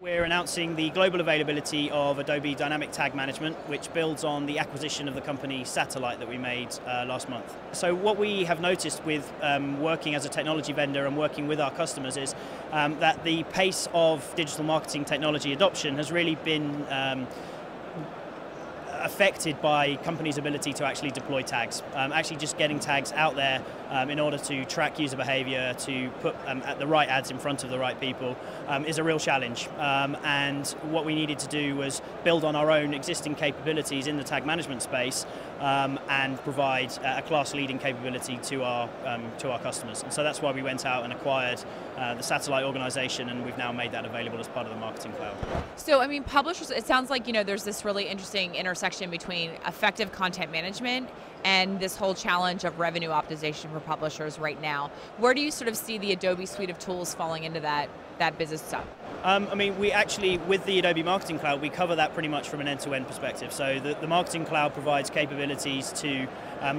We're announcing the global availability of Adobe Dynamic Tag Management, which builds on the acquisition of the company Satellite that we made last month. So what we have noticed with working as a technology vendor and working with our customers is that the pace of digital marketing technology adoption has really been affected by companies' ability to actually deploy tags. Actually just getting tags out there in order to track user behavior, to put the right ads in front of the right people is a real challenge. And what we needed to do was build on our own existing capabilities in the tag management space and provide a class-leading capability to our customers. And so that's why we went out and acquired the Satellite organization, and we've now made that available as part of the Marketing Cloud. So, I mean, publishers, it sounds like, there's this really interesting intersection between effective content management and this whole challenge of revenue optimization for publishers right now. Where do you sort of see the Adobe suite of tools falling into that business stuff? I mean, we actually, with the Adobe Marketing Cloud, we cover that pretty much from an end-to-end perspective. So the Marketing Cloud provides capabilities to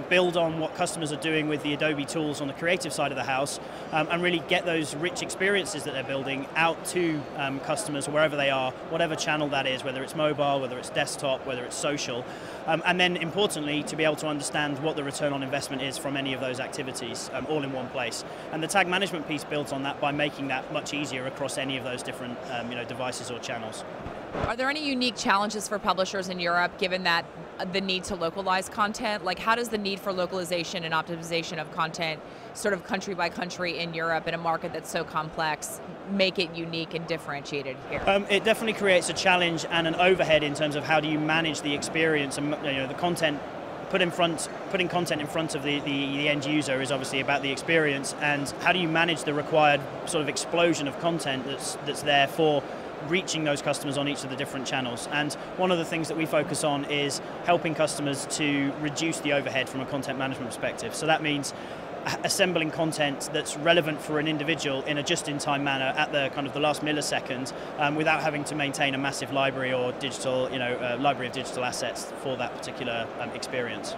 build on what customers are doing with the Adobe tools on the creative side of the house and really get those rich experiences that they're building out to customers wherever they are, whatever channel that is, whether it's mobile, whether it's desktop, whether it's social. And then importantly, to be able to understand what the return on investment is from any of those activities all in one place. And the tag management piece builds on that by making that much easier across any of those different devices or channels. Are there any unique challenges for publishers in Europe given that the need to localize content? Like, how does the need for localization and optimization of content sort of country by country in Europe in a market that's so complex make it unique and differentiated here? It definitely creates a challenge and an overhead in terms of how do you manage the experience and the content. Putting content in front of the end user is obviously about the experience, and how do you manage the required sort of explosion of content that's there for reaching those customers on each of the different channels. And one of the things that we focus on is helping customers to reduce the overhead from a content management perspective. So that means assembling content that's relevant for an individual in a just-in-time manner at the kind of the last millisecond without having to maintain a massive library or digital, library of digital assets for that particular experience.